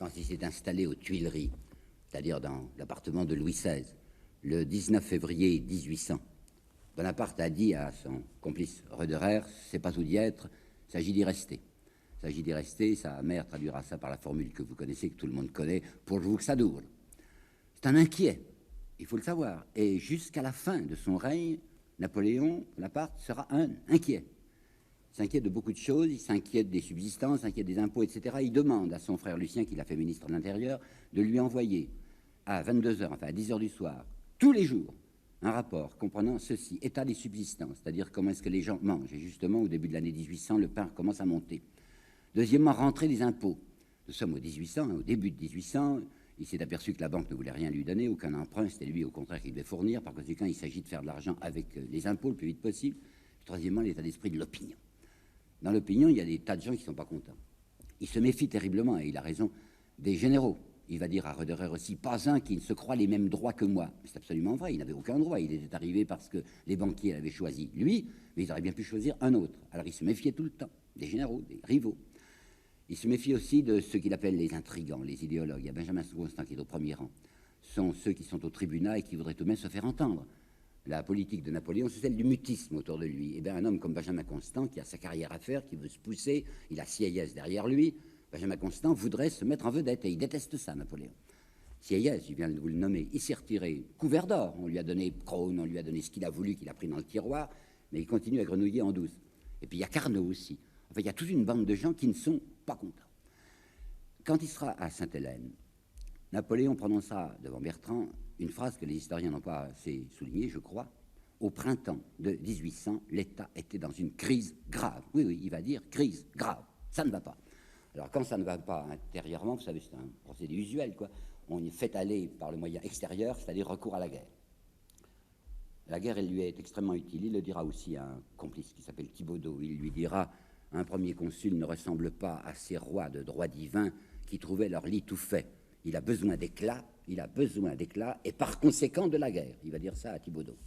France, il s'est installé aux Tuileries, c'est-à-dire dans l'appartement de Louis XVI, le 19 février 1800. Bonaparte a dit à son complice Roederer, c'est pas tout d'y être, il s'agit d'y rester. Il s'agit d'y rester, sa mère traduira ça par la formule que vous connaissez, que tout le monde connaît, pourvu que ça dure. C'est un inquiet, il faut le savoir. Et jusqu'à la fin de son règne, Napoléon Bonaparte sera un inquiet. Il s'inquiète de beaucoup de choses, il s'inquiète des subsistances, il s'inquiète des impôts, etc. Il demande à son frère Lucien, qui l'a fait ministre de l'Intérieur, de lui envoyer à 22h, enfin à 10h du soir, tous les jours, un rapport comprenant ceci, état des subsistances, c'est-à-dire comment est-ce que les gens mangent. Et justement, au début de l'année 1800, le pain commence à monter. Deuxièmement, rentrée des impôts. Nous sommes au 1800, au début de 1800, il s'est aperçu que la banque ne voulait rien lui donner, aucun emprunt, c'était lui au contraire qui devait fournir. Par conséquent, il s'agit de faire de l'argent avec les impôts le plus vite possible. Et troisièmement, l'état d'esprit de l'opinion. Dans l'opinion, il y a des tas de gens qui ne sont pas contents. Il se méfie terriblement, et il a raison, des généraux. Il va dire à Roederer aussi, pas un qui ne se croit les mêmes droits que moi. C'est absolument vrai, il n'avait aucun droit. Il était arrivé parce que les banquiers l'avaient choisi, lui, mais ils auraient bien pu choisir un autre. Alors il se méfiait tout le temps, des généraux, des rivaux. Il se méfie aussi de ceux qu'il appelle les intrigants, les idéologues. Il y a Benjamin Constant qui est au premier rang. Ce sont ceux qui sont au tribunal et qui voudraient tout de même se faire entendre. La politique de Napoléon, c'est celle du mutisme autour de lui. Et bien un homme comme Benjamin Constant, qui a sa carrière à faire, qui veut se pousser, il a Sieyès derrière lui, Benjamin Constant voudrait se mettre en vedette, et il déteste ça, Napoléon. Sieyès, je viens de vous le nommer, il s'est retiré couvert d'or, on lui a donné Crône, on lui a donné ce qu'il a voulu, qu'il a pris dans le tiroir, mais il continue à grenouiller en douce. Et puis il y a Carnot aussi. Enfin, il y a toute une bande de gens qui ne sont pas contents. Quand il sera à Sainte-Hélène, Napoléon prononcera devant Bertrand une phrase que les historiens n'ont pas assez soulignée, je crois. Au printemps de 1800, l'État était dans une crise grave. Oui, oui, il va dire crise grave. Ça ne va pas. Alors, quand ça ne va pas intérieurement, vous savez, c'est un procédé usuel, quoi. On y fait aller par le moyen extérieur, c'est-à-dire recours à la guerre. La guerre, elle lui est extrêmement utile. Il le dira aussi à un complice qui s'appelle Thibaudeau. Il lui dira, un premier consul ne ressemble pas à ces rois de droit divin qui trouvaient leur lit tout fait. Il a besoin d'éclat, et par conséquent de la guerre. Il va dire ça à Thibaudeau.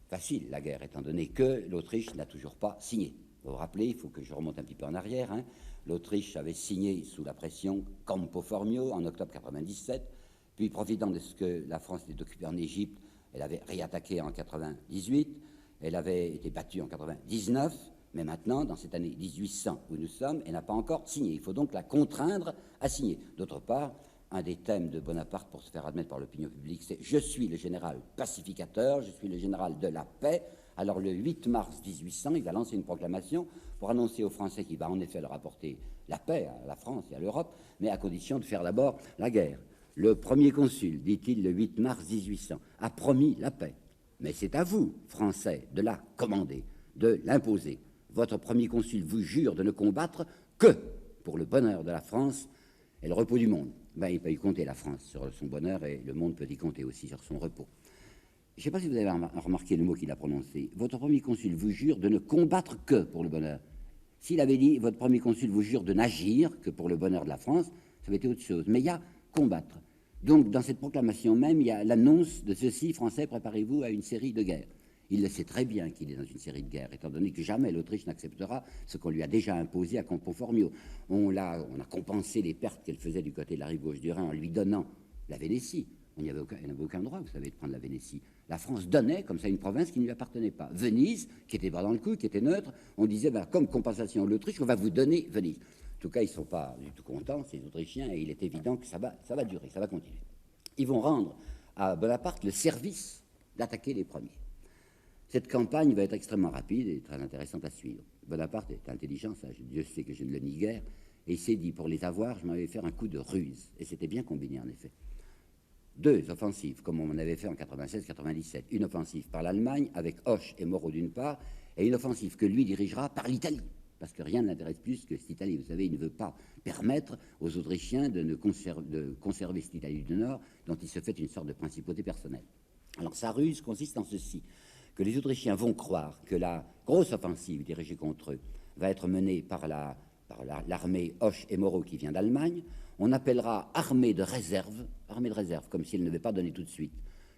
Facile, la guerre, étant donné que l'Autriche n'a toujours pas signé. Vous vous rappelez, il faut que je remonte un petit peu en arrière, hein. L'Autriche avait signé sous la pression Campo Formio en octobre 97, puis profitant de ce que la France était occupée en Égypte, elle avait réattaqué en 98, elle avait été battue en 99, mais maintenant, dans cette année 1800 où nous sommes, elle n'a pas encore signé. Il faut donc la contraindre à signer. D'autre part, un des thèmes de Bonaparte pour se faire admettre par l'opinion publique, c'est « Je suis le général pacificateur, je suis le général de la paix ». Alors le 8 mars 1800, il va lancer une proclamation pour annoncer aux Français qu'il va en effet leur apporter la paix à la France et à l'Europe, mais à condition de faire d'abord la guerre. Le premier consul, dit-il le 8 mars 1800, a promis la paix. Mais c'est à vous, Français, de la commander, de l'imposer. Votre premier consul vous jure de ne combattre que pour le bonheur de la France et le repos du monde. Ben, il peut y compter, la France, sur son bonheur, et le monde peut y compter aussi sur son repos. Je ne sais pas si vous avez remarqué le mot qu'il a prononcé. Votre premier consul vous jure de ne combattre que pour le bonheur. S'il avait dit, votre premier consul vous jure de n'agir que pour le bonheur de la France, ça avait été autre chose. Mais il y a combattre. Donc, dans cette proclamation même, il y a l'annonce de ceci, Français, préparez-vous à une série de guerres. Il le sait très bien qu'il est dans une série de guerres, étant donné que jamais l'Autriche n'acceptera ce qu'on lui a déjà imposé à Campo Formio. On a compensé les pertes qu'elle faisait du côté de la rive gauche du Rhin en lui donnant la Vénétie. On n'avait aucun droit, vous savez, de prendre la Vénétie. La France donnait comme ça une province qui ne lui appartenait pas. Venise, qui était pas dans le coup, qui était neutre, on disait, ben, comme compensation à l'Autriche, on va vous donner Venise. En tout cas, ils ne sont pas du tout contents, ces Autrichiens, et il est évident que ça va durer, ça va continuer. Ils vont rendre à Bonaparte le service d'attaquer les premiers. Cette campagne va être extrêmement rapide et très intéressante à suivre. Bonaparte est intelligent, ça, Dieu sait que je ne le nie guère, et il s'est dit, pour les avoir, je m'en vais faire un coup de ruse. Et c'était bien combiné, en effet. 2 offensives, comme on avait fait en 96-97. Une offensive par l'Allemagne, avec Hoche et Moreau d'une part, et une offensive que lui dirigera par l'Italie. Parce que rien ne l'intéresse plus que cette Italie. Vous savez, il ne veut pas permettre aux Autrichiens de conserver cette Italie du Nord, dont il se fait une sorte de principauté personnelle. Alors sa ruse consiste en ceci, que les Autrichiens vont croire que la grosse offensive dirigée contre eux va être menée par l'armée Hoche et Moreau qui vient d'Allemagne. On appellera armée de réserve, comme si elle ne devait pas donner tout de suite,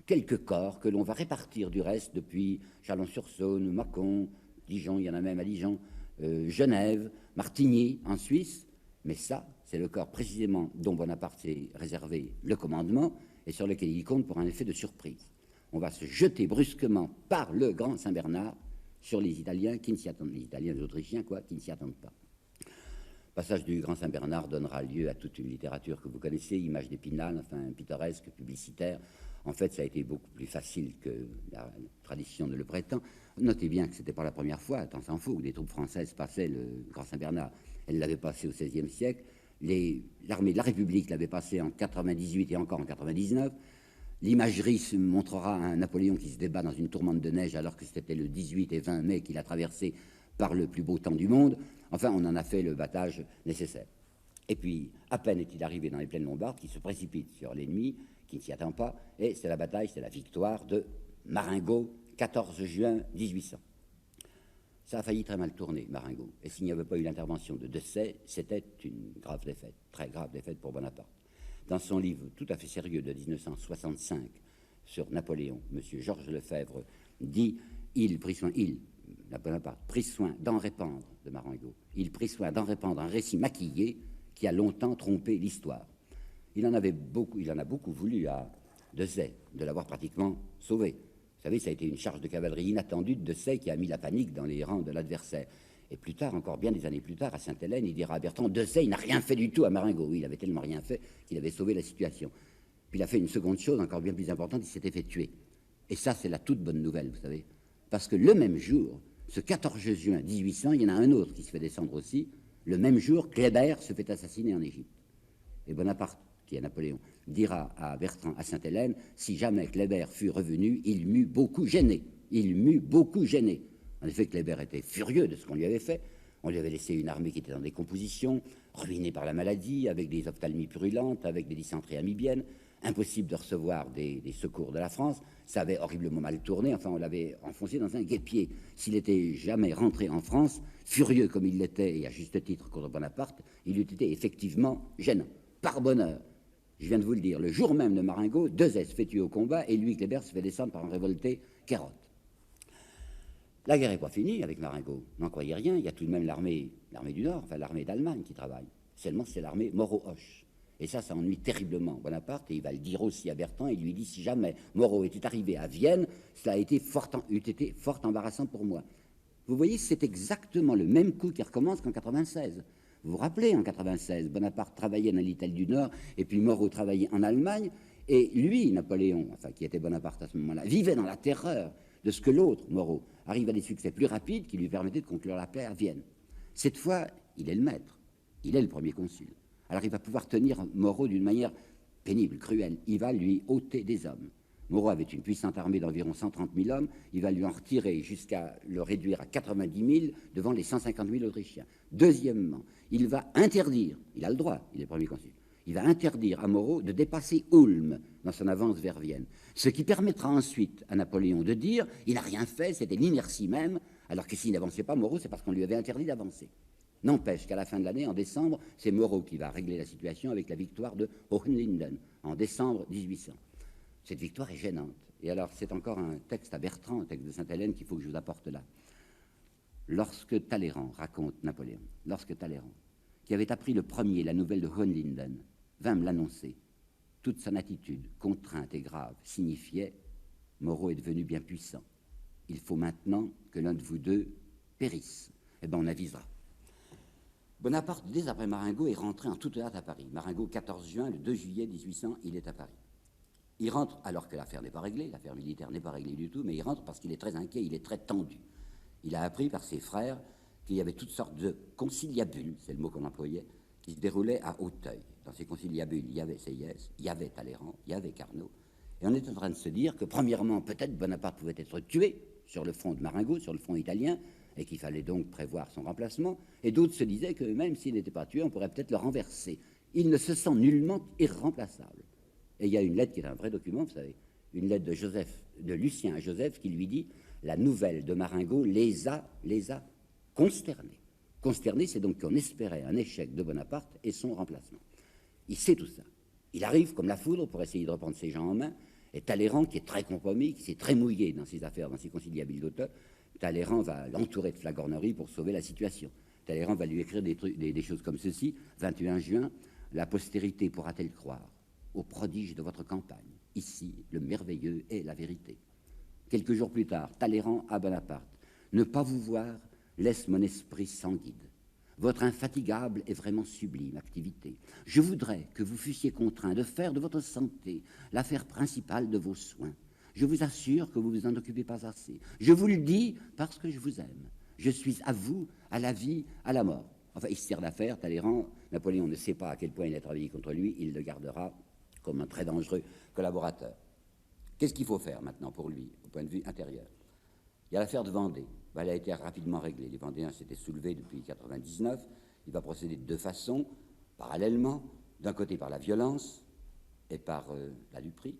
quelques corps que l'on va répartir du reste depuis Chalon-sur-Saône, Mâcon, Dijon, il y en a même à Dijon, Genève, Martigny en Suisse, mais ça c'est le corps précisément dont Bonaparte s'est réservé le commandement et sur lequel il compte pour un effet de surprise. On va se jeter brusquement par le Grand Saint-Bernard sur les Italiens qui ne s'y attendent, les Italiens, les Autrichiens, quoi, qui ne s'y attendent pas. Le passage du Grand Saint-Bernard donnera lieu à toute une littérature que vous connaissez, images d'Épinal, enfin pittoresque, publicitaire. En fait, ça a été beaucoup plus facile que la tradition ne le prétend. Notez bien que ce n'était pas la première fois, tant s'en faut, que des troupes françaises passaient le Grand Saint-Bernard. Elles l'avaient passé au XVIe siècle. L'armée de la République l'avait passé en 98 et encore en 99. L'imagerie se montrera un Napoléon qui se débat dans une tourmente de neige alors que c'était le 18 et 20 mai qu'il a traversé par le plus beau temps du monde. Enfin, on en a fait le battage nécessaire. Et puis, à peine est-il arrivé dans les plaines lombardes, qu'il se précipite sur l'ennemi, qui ne s'y attend pas, et c'est la bataille, c'est la victoire de Marengo, 14 juin 1800. Ça a failli très mal tourner, Marengo, et s'il n'y avait pas eu l'intervention de Desaix, c'était une grave défaite, très grave défaite pour Bonaparte. Dans son livre tout à fait sérieux de 1965 sur Napoléon, M. Georges Lefebvre dit Bonaparte prit soin d'en répandre, de Marengo, il prit soin d'en répandre un récit maquillé qui a longtemps trompé l'histoire. Il en a beaucoup voulu à Desaix de l'avoir pratiquement sauvé. Vous savez, ça a été une charge de cavalerie inattendue de Desaix qui a mis la panique dans les rangs de l'adversaire. Et plus tard, encore bien des années plus tard, à Sainte-Hélène, il dira à Bertrand, Desaix n'a rien fait du tout à Marengo. Oui, il avait tellement rien fait qu'il avait sauvé la situation. Puis il a fait une seconde chose encore bien plus importante, il s'était fait tuer. Et ça, c'est la toute bonne nouvelle, vous savez. Parce que le même jour, ce 14 juin 1800, il y en a un autre qui se fait descendre aussi. Le même jour, Kléber se fait assassiner en Égypte. Et Bonaparte, qui est Napoléon, dira à Bertrand à Sainte-Hélène, si jamais Kléber fût revenu, il m'eût beaucoup gêné. Il m'eût beaucoup gêné. En effet, Kléber était furieux de ce qu'on lui avait fait. On lui avait laissé une armée qui était en décomposition, ruinée par la maladie, avec des ophtalmies purulentes, avec des dysenteries amibiennes, impossible de recevoir des secours de la France. Ça avait horriblement mal tourné. Enfin, on l'avait enfoncé dans un guêpier. S'il était jamais rentré en France, furieux comme il l'était, et à juste titre contre Bonaparte, il eût été effectivement gênant. Par bonheur, je viens de vous le dire, le jour même de Marengo, Desaix se fait tuer au combat et lui, Kléber, se fait descendre par un révolté Kérotte. La guerre n'est pas finie avec Marengo, n'en croyez rien, il y a tout de même l'armée du Nord, enfin l'armée d'Allemagne qui travaille. Seulement, c'est l'armée Moreau-Hoche. Et ça ennuie terriblement Bonaparte, et il va le dire aussi à Bertrand, il lui dit, si jamais Moreau était arrivé à Vienne, cela eût été fort embarrassant pour moi. Vous voyez, c'est exactement le même coup qui recommence qu'en 96. Vous vous rappelez, en 96, Bonaparte travaillait dans l'Italie du Nord, et puis Moreau travaillait en Allemagne, et lui, Napoléon, enfin qui était Bonaparte à ce moment-là, vivait dans la terreur de ce que l'autre, Moreau, arrive à des succès plus rapides qui lui permettaient de conclure la paix à Vienne. Cette fois, il est le maître, il est le premier consul. Alors il va pouvoir tenir Moreau d'une manière pénible, cruelle. Il va lui ôter des hommes. Moreau avait une puissante armée d'environ 130 000 hommes. Il va lui en retirer jusqu'à le réduire à 90 000 devant les 150 000 Autrichiens. Deuxièmement, il va interdire, il a le droit, il est le premier consul, il va interdire à Moreau de dépasser Ulm dans son avance vers Vienne. Ce qui permettra ensuite à Napoléon de dire il n'a rien fait, c'était l'inertie même, alors que s'il n'avançait pas, Moreau, c'est parce qu'on lui avait interdit d'avancer. N'empêche qu'à la fin de l'année, en décembre, c'est Moreau qui va régler la situation avec la victoire de Hohenlinden en décembre 1800. Cette victoire est gênante. Et alors, c'est encore un texte à Bertrand, un texte de Sainte-Hélène qu'il faut que je vous apporte là. Lorsque Talleyrand raconte Napoléon, lorsque Talleyrand, qui avait appris le premier la nouvelle de Hohenlinden, vint me l'annoncer, toute son attitude contrainte et grave signifiait « Moreau est devenu bien puissant. Il faut maintenant que l'un de vous deux périsse. » Eh bien, on avisera. Bonaparte, dès après Marengo, est rentré en toute hâte à Paris. Marengo, 14 juin, le 2 juillet 1800, il est à Paris. Il rentre alors que l'affaire n'est pas réglée, l'affaire militaire n'est pas réglée du tout, mais il rentre parce qu'il est très inquiet, il est très tendu. Il a appris par ses frères qu'il y avait toutes sortes de conciliabules, c'est le mot qu'on employait, qui se déroulaient à Auteuil. Dans ces conciliabules, il y avait Sieyès, il y avait Talleyrand, il y avait Carnot. Et on est en train de se dire que, premièrement, peut-être Bonaparte pouvait être tué sur le front de Marengo, sur le front italien, et qu'il fallait donc prévoir son remplacement. Et d'autres se disaient que même s'il n'était pas tué, on pourrait peut-être le renverser. Il ne se sent nullement irremplaçable. Et il y a une lettre qui est un vrai document, vous savez, une lettre de Lucien à Joseph qui lui dit « La nouvelle de Marengo les a consternés ». Consterné, c'est donc qu'on espérait un échec de Bonaparte et son remplacement. Il sait tout ça. Il arrive comme la foudre pour essayer de reprendre ses gens en main. Et Talleyrand, qui est très compromis, qui s'est très mouillé dans ses affaires, dans ses conciliabules d'Auteuil, Talleyrand va l'entourer de flagornerie pour sauver la situation. Talleyrand va lui écrire des choses comme ceci. 21 juin, la postérité pourra-t-elle croire au prodige de votre campagne? Ici, le merveilleux est la vérité. Quelques jours plus tard, Talleyrand à Bonaparte. Ne pas vous voir laisse mon esprit sans guide. Votre infatigable et vraiment sublime activité. Je voudrais que vous fussiez contraint de faire de votre santé l'affaire principale de vos soins. Je vous assure que vous ne vous en occupez pas assez. Je vous le dis parce que je vous aime. Je suis à vous, à la vie, à la mort. Enfin, il se tire d'affaire, Talleyrand. Napoléon ne sait pas à quel point il a travaillé contre lui. Il le gardera comme un très dangereux collaborateur. Qu'est-ce qu'il faut faire maintenant pour lui, au point de vue intérieur? Il y a l'affaire de Vendée. Elle a été rapidement réglée. Les Vendéens s'étaient soulevés depuis 1999. Il va procéder de deux façons, parallèlement. D'un côté par la violence et par la duperie,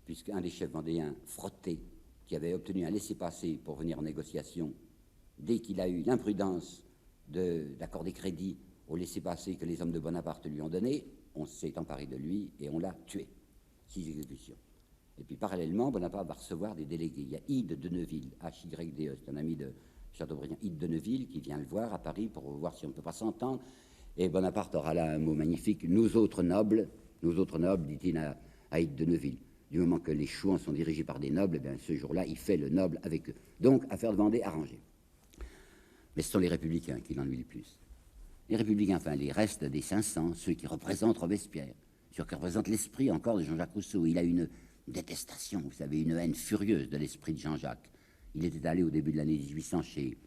puisqu'un des chefs vendéens, Frotté, qui avait obtenu un laissez-passer pour venir en négociation, dès qu'il a eu l'imprudence d'accorder crédit au laissez-passer que les hommes de Bonaparte lui ont donné, on s'est emparé de lui et on l'a tué. 6 exécutions. Et puis, parallèlement, Bonaparte va recevoir des délégués. Il y a Hyde de Neuville, HYDE, c'est un ami de Chateaubriand, Hyde de Neuville, qui vient le voir à Paris pour voir si on ne peut pas s'entendre. Et Bonaparte aura là un mot magnifique. Nous autres nobles, dit-il à Hyde de Neuville. Du moment que les chouans sont dirigés par des nobles, eh bien, ce jour-là, il fait le noble avec eux. Donc, affaire de Vendée arrangée. Mais ce sont les républicains qui l'ennuient le plus. Les républicains, enfin, les restes des 500, ceux qui représentent Robespierre, ceux qui représentent l'esprit encore de Jean-Jacques Rousseau. Il a une détestation, vous savez, une haine furieuse de l'esprit de Jean-Jacques. Il était allé au début de l'année 1800 chez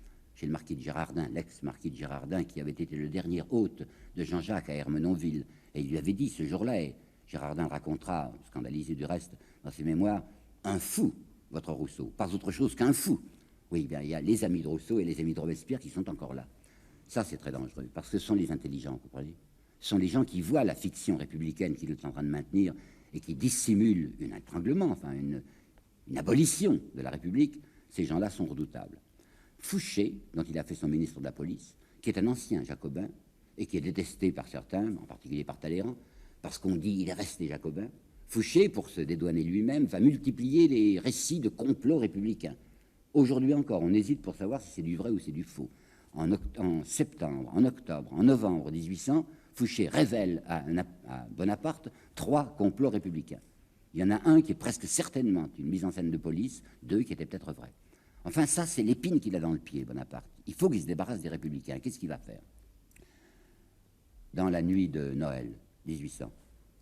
le marquis de Girardin, l'ex-marquis de Girardin, qui avait été le dernier hôte de Jean-Jacques à Ermenonville. Et il lui avait dit ce jour-là, et Girardin racontera, scandalisé du reste, dans ses mémoires, un fou, votre Rousseau, pas autre chose qu'un fou. Oui, bien, il y a les amis de Rousseau et les amis de Robespierre qui sont encore là. Ça, c'est très dangereux, parce que ce sont les intelligents, vous comprenez? Ce sont les gens qui voient la fiction républicaine qu'il est en train de maintenir et qui dissimulent un étranglement, enfin une abolition de la République. Ces gens-là sont redoutables. Fouché, dont il a fait son ministre de la police, qui est un ancien jacobin et qui est détesté par certains, en particulier par Talleyrand, parce qu'on dit qu'il est resté jacobin. Fouché, pour se dédouaner lui-même, va multiplier les récits de complots républicains. Aujourd'hui encore, on hésite pour savoir si c'est du vrai ou c'est du faux. En septembre, en octobre, en novembre 1800, Fouché révèle à Bonaparte 3 complots républicains. Il y en a un qui est presque certainement une mise en scène de police, 2 qui étaient peut-être vrais. Enfin, ça, c'est l'épine qu'il a dans le pied, Bonaparte. Il faut qu'il se débarrasse des républicains. Qu'est-ce qu'il va faire? Dans la nuit de Noël 1800,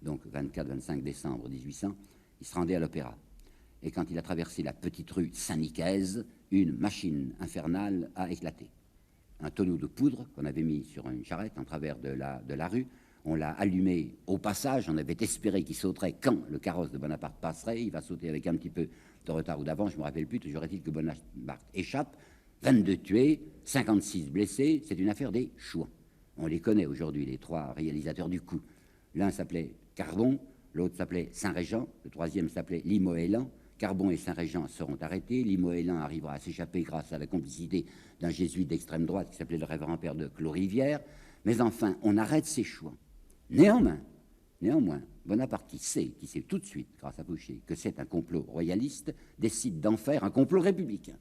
donc 24-25 décembre 1800, il se rendait à l'Opéra. Et quand il a traversé la petite rue Saint-Nicaise, une machine infernale a éclaté. Un tonneau de poudre qu'on avait mis sur une charrette en travers de la rue, on l'a allumé au passage, on avait espéré qu'il sauterait quand le carrosse de Bonaparte passerait. Il va sauter avec un petit peu de retard ou d'avance, je ne me rappelle plus, toujours est-il que Bonaparte échappe. 22 tués, 56 blessés, c'est une affaire des chouans. On les connaît aujourd'hui, les 3 réalisateurs du coup. L'un s'appelait Carbon, l'autre s'appelait Saint-Régent, le troisième s'appelait Limoëlan. Carbon et Saint-Régent seront arrêtés. Limoëlan arrivera à s'échapper grâce à la complicité d'un jésuite d'extrême droite qui s'appelait le révérend père de Clos-Rivière. Mais enfin, on arrête ces chouans. Néanmoins, Bonaparte, qui sait tout de suite, grâce à Fouché, que c'est un complot royaliste, décide d'en faire un complot républicain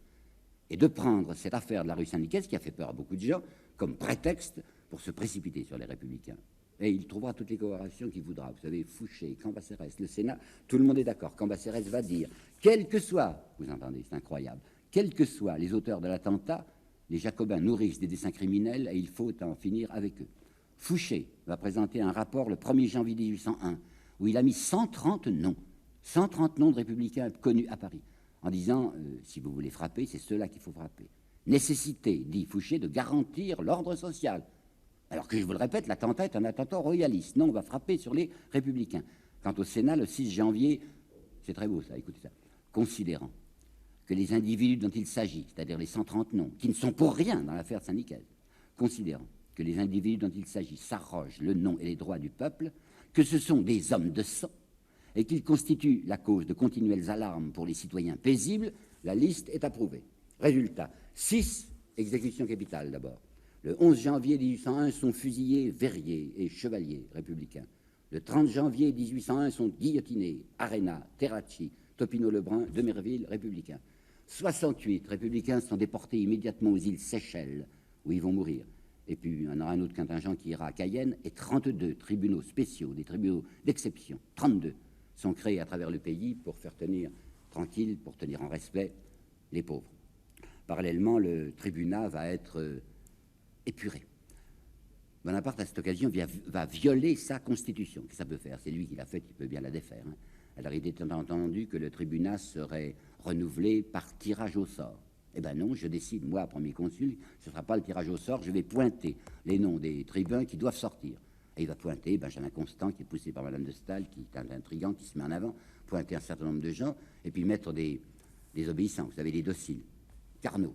et de prendre cette affaire de la rue Saint-Nicaise, qui a fait peur à beaucoup de gens, comme prétexte pour se précipiter sur les républicains. Et il trouvera toutes les corrections qu'il voudra. Vous savez, Fouché, Cambacérès, le Sénat, tout le monde est d'accord. Cambacérès va dire, quels que soient, vous entendez, c'est incroyable, quels que soient les auteurs de l'attentat, les Jacobins nourrissent des desseins criminels et il faut en finir avec eux. Fouché va présenter un rapport le 1er janvier 1801 où il a mis 130 noms de républicains connus à Paris, en disant, si vous voulez frapper, c'est ceux-là qu'il faut frapper. Nécessité, dit Fouché, de garantir l'ordre social. Alors que, je vous le répète, l'attentat est un attentat royaliste. Non, on va frapper sur les républicains. Quant au Sénat, le 6 janvier, c'est très beau ça, écoutez ça, considérant que les individus dont il s'agit, c'est-à-dire les 130 noms, qui ne sont pour rien dans l'affaire de Saint-Nicaise, considérant que les individus dont il s'agit s'arrogent le nom et les droits du peuple, que ce sont des hommes de sang, et qu'ils constituent la cause de continuelles alarmes pour les citoyens paisibles, la liste est approuvée. Résultat, 6 exécutions capitales d'abord. Le 11 janvier 1801 sont fusillés Verrier et Chevalier, républicains. Le 30 janvier 1801 sont guillotinés Arena, Terracci, Topino-Lebrun, Demerville, républicains. 68 républicains sont déportés immédiatement aux îles Seychelles, où ils vont mourir. et puis on aura un autre contingent qui ira à Cayenne, et 32 tribunaux spéciaux, des tribunaux d'exception, 32, sont créés à travers le pays pour faire tenir tranquille, pour tenir en respect les pauvres. Parallèlement, le tribunat va être épuré. Bonaparte, à cette occasion, va violer sa constitution. Qu'est-ce que ça peut faire? C'est lui qui l'a faite, il peut bien la défaire. Hein. Alors, il était entendu que le tribunat serait renouvelé par tirage au sort. Eh bien non, je décide, moi, premier consul, ce ne sera pas le tirage au sort, je vais pointer les noms des tribuns qui doivent sortir. Et il va pointer Benjamin Constant, qui est poussé par Madame de Staël, qui est un intrigant, qui se met en avant, pointer un certain nombre de gens, et puis mettre des obéissants, vous savez, des dociles. Carnot,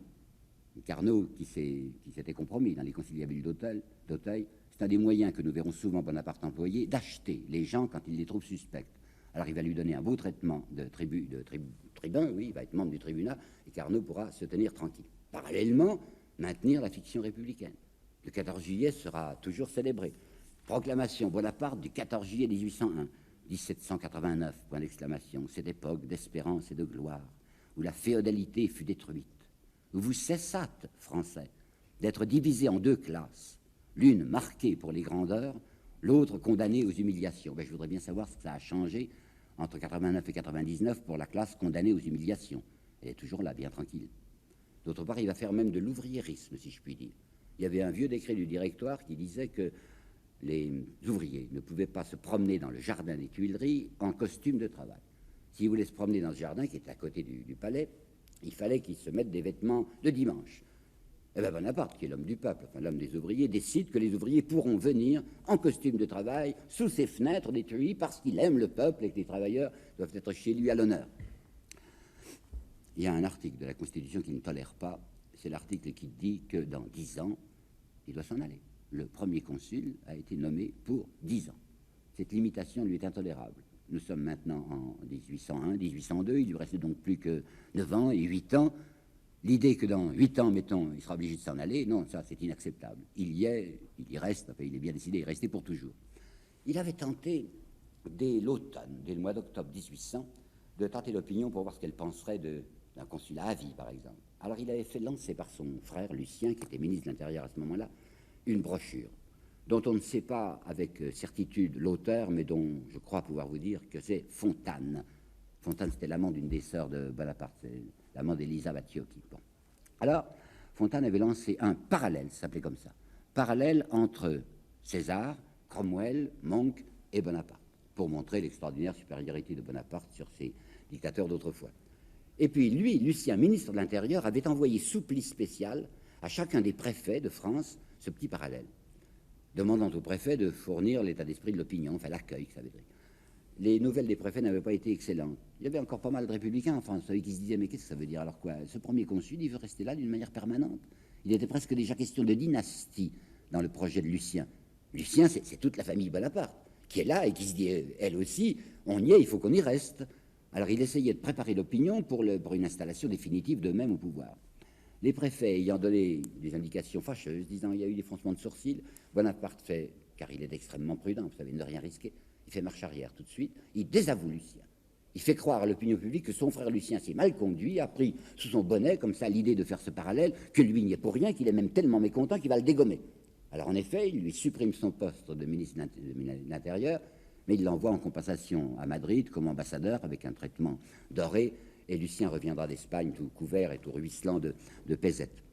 qui s'était compromis dans les conciliabules d'Auteuil, c'est un des moyens que nous verrons souvent Bonaparte employer, d'acheter les gens quand il les trouve suspects. Alors il va lui donner un beau traitement de tribun, oui, il va être membre du tribunat, et Carnot pourra se tenir tranquille. Parallèlement, maintenir la fiction républicaine. Le 14 juillet sera toujours célébré. Proclamation Bonaparte du 14 juillet 1801, 1789, point d'exclamation, cette époque d'espérance et de gloire, où la féodalité fut détruite, où vous cessâtes, Français, d'être divisés en deux classes, l'une marquée pour les grandeurs, l'autre condamnée aux humiliations. Ben, je voudrais bien savoir ce que ça a changé entre 89 et 99 pour la classe condamnée aux humiliations. Elle est toujours là, bien tranquille. D'autre part, il va faire même de l'ouvriérisme, si je puis dire. Il y avait un vieux décret du directoire qui disait que les ouvriers ne pouvaient pas se promener dans le jardin des Tuileries en costume de travail. S'ils voulaient se promener dans ce jardin, qui était à côté du palais, il fallait qu'ils se mettent des vêtements de dimanche. Et bien Bonaparte, qui est l'homme du peuple, enfin l'homme des ouvriers, décide que les ouvriers pourront venir en costume de travail sous ses fenêtres des Tuileries parce qu'il aime le peuple et que les travailleurs doivent être chez lui à l'honneur. Il y a un article de la Constitution qui ne tolère pas, c'est l'article qui dit que dans 10 ans, il doit s'en aller. Le premier consul a été nommé pour 10 ans. Cette limitation lui est intolérable. Nous sommes maintenant en 1801, 1802, il lui reste donc plus que 9 ans et 8 ans. L'idée que dans 8 ans, mettons, il sera obligé de s'en aller, non, ça c'est inacceptable. Il y reste, enfin, il est bien décidé, il est resté pour toujours. Il avait tenté, dès l'automne, dès le mois d'octobre 1800, de tenter l'opinion pour voir ce qu'elle penserait d'un consulat à vie, par exemple. Alors il avait fait lancer par son frère Lucien, qui était ministre de l'Intérieur à ce moment-là, une brochure dont on ne sait pas avec certitude l'auteur, mais dont je crois pouvoir vous dire que c'est Fontane. Fontane, c'était l'amant d'une des sœurs de Bonaparte, c'est l'amant d'Elisa Battiocchi. Bon. Alors, Fontane avait lancé un parallèle, ça s'appelait comme ça, parallèle entre César, Cromwell, Monk et Bonaparte, pour montrer l'extraordinaire supériorité de Bonaparte sur ces dictateurs d'autrefois. Et puis lui, Lucien, ministre de l'Intérieur, avait envoyé sous pli spécial à chacun des préfets de France ce petit parallèle, demandant au préfet de fournir l'état d'esprit de l'opinion, enfin l'accueil, ça veut dire. Les nouvelles des préfets n'avaient pas été excellentes. Il y avait encore pas mal de républicains en France, qui se disaient, mais qu'est-ce que ça veut dire? Alors quoi? Ce premier consul, il veut rester là d'une manière permanente. Il était presque déjà question de dynastie dans le projet de Lucien. Lucien, c'est toute la famille Bonaparte, qui est là et qui se dit, elle aussi, on y est, il faut qu'on y reste. Alors il essayait de préparer l'opinion pour une installation définitive d'eux-mêmes au pouvoir. Les préfets ayant donné des indications fâcheuses, disant il y a eu des froncements de sourcils, Bonaparte fait, car il est extrêmement prudent, vous savez, ne rien risquer, il fait marche arrière tout de suite, il désavoue Lucien. Il fait croire à l'opinion publique que son frère Lucien s'est mal conduit, a pris sous son bonnet, comme ça, l'idée de faire ce parallèle, que lui n'y est pour rien, qu'il est même tellement mécontent qu'il va le dégommer. Alors en effet, il lui supprime son poste de ministre de l'Intérieur, mais il l'envoie en compensation à Madrid comme ambassadeur avec un traitement doré, et Lucien reviendra d'Espagne tout couvert et tout ruisselant de pesettes.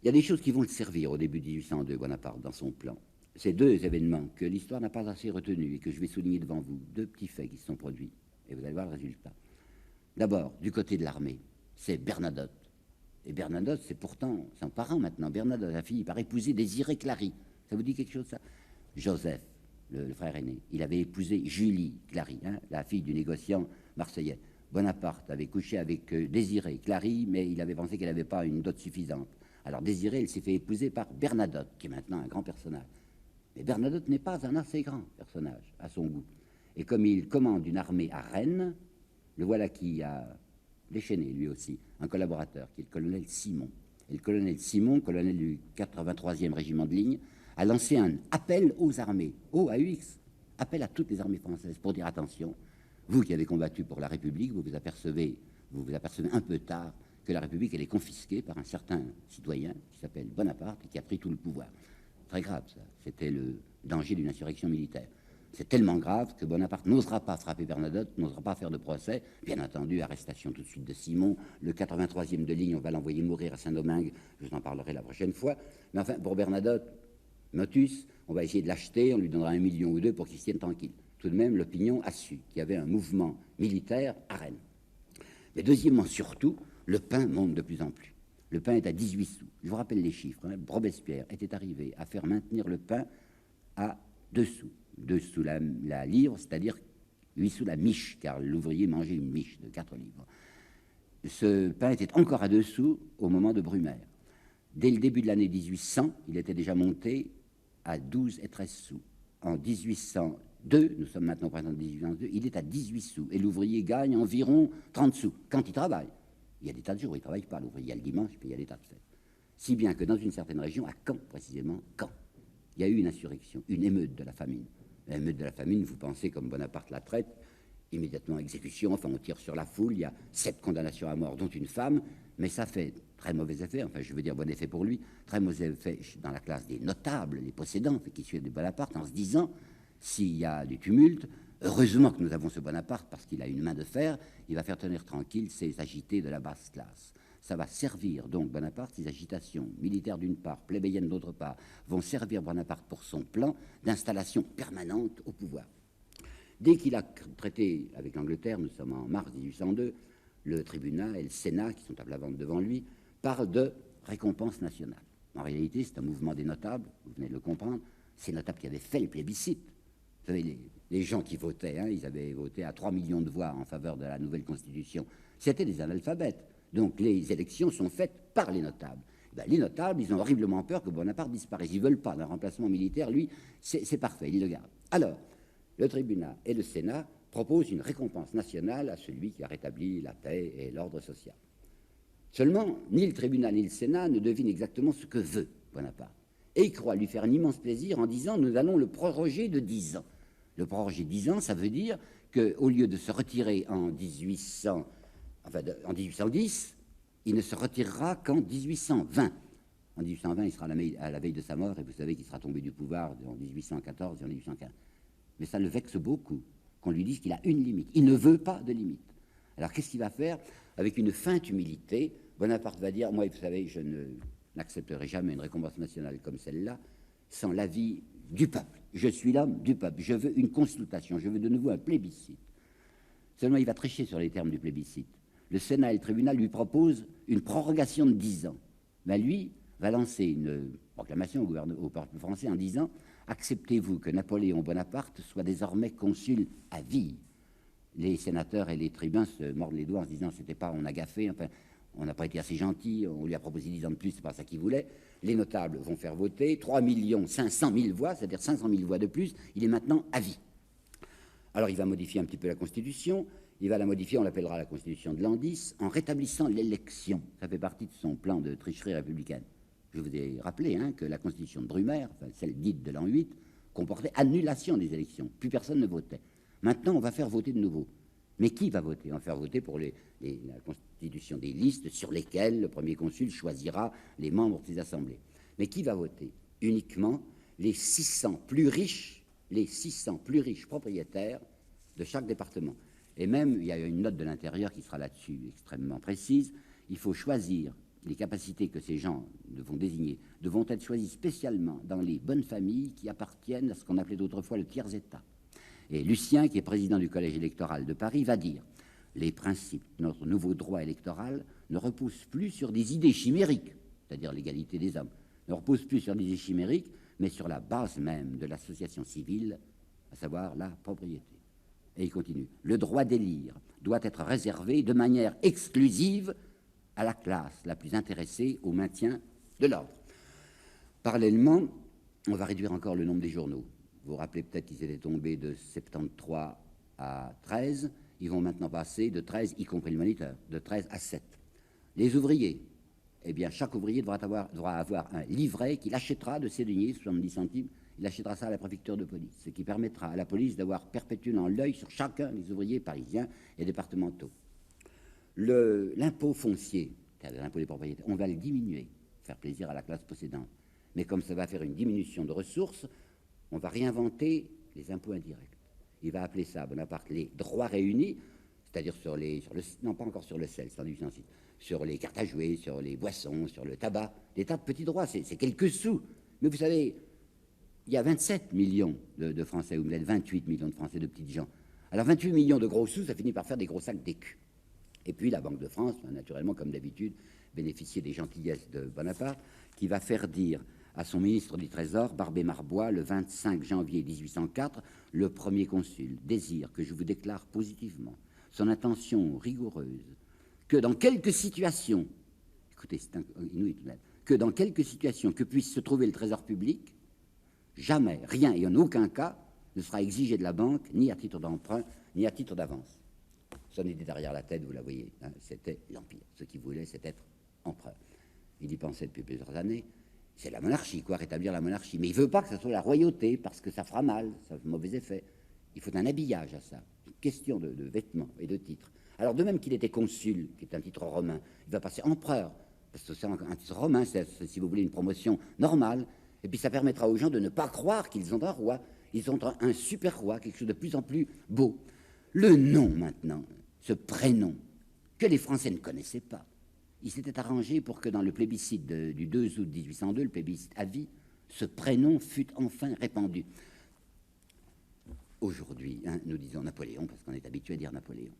Il y a des choses qui vont le servir au début de 1802, Bonaparte, dans son plan. Ces deux événements que l'histoire n'a pas assez retenus et que je vais souligner devant vous, deux petits faits qui se sont produits, et vous allez voir le résultat. D'abord, du côté de l'armée, c'est Bernadotte. Et Bernadotte, c'est pourtant son parent maintenant. Bernadotte a fini par épouser Désirée Clary. Ça vous dit quelque chose, ça? Joseph, le frère aîné, il avait épousé Julie Clary, la fille du négociant marseillais. Bonaparte avait couché avec Désirée Clary, mais il avait pensé qu'elle n'avait pas une dot suffisante. Alors Désirée, elle s'est fait épouser par Bernadotte, qui est maintenant un grand personnage. Mais Bernadotte n'est pas un assez grand personnage, à son goût. Et comme il commande une armée à Rennes, le voilà qui a déchaîné, lui aussi, un collaborateur, qui est le colonel Simon. Et le colonel Simon, colonel du 83e régiment de ligne, a lancé un appel aux armées, OAUX, appel à toutes les armées françaises, pour dire attention, vous qui avez combattu pour la République, vous vous apercevez un peu tard que la République, elle est confisquée par un certain citoyen qui s'appelle Bonaparte et qui a pris tout le pouvoir. Très grave, ça. C'était le danger d'une insurrection militaire. C'est tellement grave que Bonaparte n'osera pas frapper Bernadotte, n'osera pas faire de procès. Bien entendu, arrestation tout de suite de Simon. Le 83e de ligne, on va l'envoyer mourir à Saint-Domingue. Je vous en parlerai la prochaine fois. Mais enfin, pour Bernadotte, Motus, on va essayer de l'acheter, on lui donnera 1 million ou 2 pour qu'il se tienne tranquille. Tout de même, l'opinion a su qu'il y avait un mouvement militaire à Rennes. Mais deuxièmement, surtout, le pain monte de plus en plus. Le pain est à 18 sous. Je vous rappelle les chiffres. Hein. Robespierre était arrivé à faire maintenir le pain à 2 sous. 2 sous la livre, c'est-à-dire 8 sous la miche, car l'ouvrier mangeait une miche de 4 livres. Ce pain était encore à 2 sous au moment de Brumaire. Dès le début de l'année 1800, il était déjà monté à 12 et 13 sous. En 1802, nous sommes maintenant au printemps de 1802, il est à 18 sous. Et l'ouvrier gagne environ 30 sous quand il travaille. Il y a des tas de jours où il ne travaille pas, l'ouvrier. Il y a le dimanche, puis il y a des tas de fêtes. Si bien que dans une certaine région, à Caen précisément, Caen, il y a eu une insurrection, une émeute de la famine. L'émeute de la famine, vous pensez comme Bonaparte la traite, immédiatement exécution, enfin on tire sur la foule, il y a 7 condamnations à mort, dont une femme, mais ça fait très mauvais effet, enfin je veux dire bon effet pour lui, très mauvais effet dans la classe des notables, les possédants, qui suivent de Bonaparte, en se disant, s'il y a du tumulte, heureusement que nous avons ce Bonaparte, parce qu'il a une main de fer, il va faire tenir tranquille ces agités de la basse classe. Ça va servir donc Bonaparte, ces agitations militaires d'une part, plébéiennes d'autre part, vont servir Bonaparte pour son plan d'installation permanente au pouvoir. Dès qu'il a traité avec l'Angleterre, nous sommes en mars 1802, le tribunal et le Sénat, qui sont à plat ventre devant lui, parlent de récompense nationale. En réalité, c'est un mouvement des notables, vous venez de le comprendre, ces notables qui avaient fait le plébiscite. Vous savez, les gens qui votaient, hein, ils avaient voté à 3 millions de voix en faveur de la nouvelle Constitution. C'était des analphabètes. Donc les élections sont faites par les notables. Ben, les notables, ils ont horriblement peur que Bonaparte disparaisse. Ils ne veulent pas d'un remplacement militaire. Lui, c'est parfait, ils le gardent. Alors, le tribunal et le Sénat proposent une récompense nationale à celui qui a rétabli la paix et l'ordre social. Seulement, ni le tribunal ni le Sénat ne devinent exactement ce que veut Bonaparte. Et ils croient lui faire un immense plaisir en disant « nous allons le proroger de 10 ans ». Le proroger de 10 ans, ça veut dire qu'au lieu de se retirer en 1810, il ne se retirera qu'en 1820. En 1820, il sera à la veille de sa mort, et vous savez qu'il sera tombé du pouvoir en 1814 et en 1815. Mais ça le vexe beaucoup qu'on lui dise qu'il a une limite. Il ne veut pas de limite. Alors qu'est-ce qu'il va faire? Avec une feinte humilité, Bonaparte va dire, moi, vous savez, je n'accepterai jamais une récompense nationale comme celle-là sans l'avis du peuple. Je suis l'homme du peuple. Je veux une consultation. Je veux de nouveau un plébiscite. Seulement, il va tricher sur les termes du plébiscite. Le Sénat et le tribunal lui proposent une prorogation de 10 ans. Mais lui va lancer une proclamation au peuple français en disant « Acceptez-vous que Napoléon Bonaparte soit désormais consul à vie ?» Les sénateurs et les tribuns se mordent les doigts en se disant « C'était pas, on a gaffé, enfin, on n'a pas été assez gentil, on lui a proposé 10 ans de plus, c'est pas ça qu'il voulait. » Les notables vont faire voter 3 500 000 voix, c'est-à-dire 500 000 voix de plus. Il est maintenant à vie. Alors il va modifier un petit peu la Constitution. Il va la modifier, on l'appellera la Constitution de l'an 10, en rétablissant l'élection. Ça fait partie de son plan de tricherie républicaine. Je vous ai rappelé que la Constitution de Brumaire, enfin, celle dite de l'an 8, comportait annulation des élections. Plus personne ne votait. Maintenant, on va faire voter de nouveau. Mais qui va voter? On va faire voter pour la constitution des listes sur lesquelles le premier consul choisira les membres de ses assemblées. Mais qui va voter? Uniquement les 600 plus riches propriétaires de chaque département. Et même, il y a une note de l'intérieur qui sera là-dessus extrêmement précise, il faut choisir les capacités que ces gens vont désigner, devront être choisies spécialement dans les bonnes familles qui appartiennent à ce qu'on appelait d'autrefois le tiers-état. Et Lucien, qui est président du collège électoral de Paris, va dire « Les principes de notre nouveau droit électoral ne reposent plus sur des idées chimériques, c'est-à-dire l'égalité des hommes, ne reposent plus sur des idées chimériques, mais sur la base même de l'association civile, à savoir la propriété. » Et il continue. Le droit d'élire doit être réservé de manière exclusive à la classe la plus intéressée au maintien de l'ordre. Parallèlement, on va réduire encore le nombre des journaux. Vous vous rappelez peut-être qu'ils étaient tombés de 73 à 13. Ils vont maintenant passer de 13, y compris le Moniteur, de 13 à 7. Les ouvriers, eh bien, chaque ouvrier devra avoir un livret qu'il achètera de ses deniers, 70 centimes. Il achètera ça à la préfecture de police, ce qui permettra à la police d'avoir perpétuellement l'œil sur chacun des ouvriers parisiens et départementaux. L'impôt foncier c'est-à-dire l'impôt des propriétés, on va le diminuer, faire plaisir à la classe possédante. Mais comme ça va faire une diminution de ressources, on va réinventer les impôts indirects. Il va appeler ça, Bonaparte, les droits réunis, c'est-à-dire non pas encore sur le sel, c'est en 1806, sur les cartes à jouer, sur les boissons, sur le tabac, des tas de petits droits, c'est quelques sous. Mais vous savez, il y a 27 millions de Français, ou peut-être 28 millions de Français, de petites gens. Alors 28 millions de gros sous, ça finit par faire des gros sacs d'écus. Et puis la Banque de France, naturellement, comme d'habitude, bénéficier des gentillesses de Bonaparte, qui va faire dire à son ministre du Trésor, Barbé-Marbois, le 25 janvier 1804, le premier consul désire que je vous déclare positivement son intention rigoureuse que dans quelques situations, écoutez, c'est inouï tout de même, que dans quelques situations que puisse se trouver le Trésor public, jamais, rien et en aucun cas ne sera exigé de la banque, ni à titre d'emprunt, ni à titre d'avance. Son idée derrière la tête, vous la voyez, hein, c'était l'Empire. Ce qu'il voulait, c'était être empereur. Il y pensait depuis plusieurs années. C'est la monarchie, quoi, rétablir la monarchie. Mais il ne veut pas que ce soit la royauté, parce que ça fera mal, ça a de mauvais effets. Il faut un habillage à ça. Une question de vêtements et de titres. Alors, de même qu'il était consul, qui est un titre romain, il va passer empereur, parce que c'est un titre romain, c'est, si vous voulez, une promotion normale. Et puis, ça permettra aux gens de ne pas croire qu'ils ont un roi. Ils ont un super roi, quelque chose de plus en plus beau. Le nom, maintenant, ce prénom, que les Français ne connaissaient pas. Il s'était arrangé pour que dans le plébiscite du 2 août 1802, le plébiscite à vie, ce prénom fût enfin répandu. Aujourd'hui, hein, nous disons Napoléon, parce qu'on est habitué à dire Napoléon.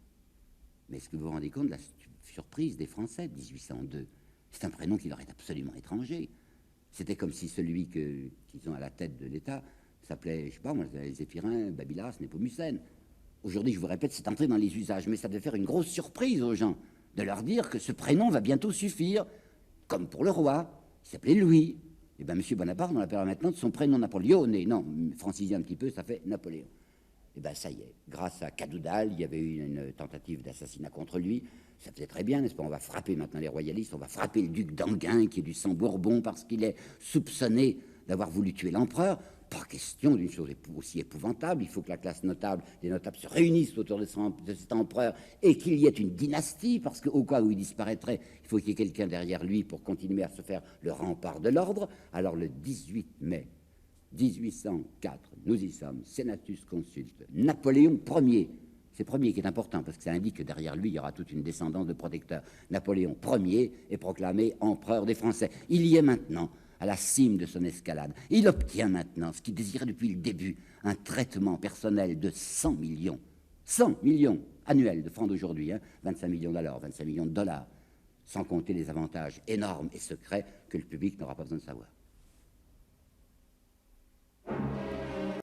Mais est-ce que vous vous rendez compte de la surprise des Français de 1802? C'est un prénom qui leur est absolument étranger. C'était comme si celui qu'ils ont à la tête de l'État s'appelait, je ne sais pas moi, Zéphirin, Babylas, Népomucène. Aujourd'hui, je vous répète, c'est entré dans les usages, mais ça devait faire une grosse surprise aux gens de leur dire que ce prénom va bientôt suffire, comme pour le roi, il s'appelait Louis. Et bien, M. Bonaparte, on l'appellera maintenant de son prénom napoléonais. Non, francisé un petit peu, ça fait Napoléon. Et bien, ça y est, grâce à Cadoudal, il y avait eu une tentative d'assassinat contre lui. Ça faisait très bien, n'est-ce pas? On va frapper maintenant les royalistes, on va frapper le duc d'Enghien, qui est du sang Bourbon, parce qu'il est soupçonné d'avoir voulu tuer l'empereur. Pas question d'une chose aussi épouvantable. Il faut que la classe notable, des notables se réunissent autour de cet empereur et qu'il y ait une dynastie, parce qu'au cas où il disparaîtrait, il faut qu'il y ait quelqu'un derrière lui pour continuer à se faire le rempart de l'ordre. Alors le 18 mai 1804, nous y sommes, Senatus Consulte, Napoléon Ier. C'est premier qui est important parce que ça indique que derrière lui, il y aura toute une descendance de protecteurs. Napoléon Ier est proclamé empereur des Français. Il y est maintenant à la cime de son escalade. Il obtient maintenant ce qu'il désirait depuis le début, un traitement personnel de 100 millions. 100 millions annuels de francs d'aujourd'hui, hein, 25 millions d'alors, 25 millions de dollars, sans compter les avantages énormes et secrets que le public n'aura pas besoin de savoir.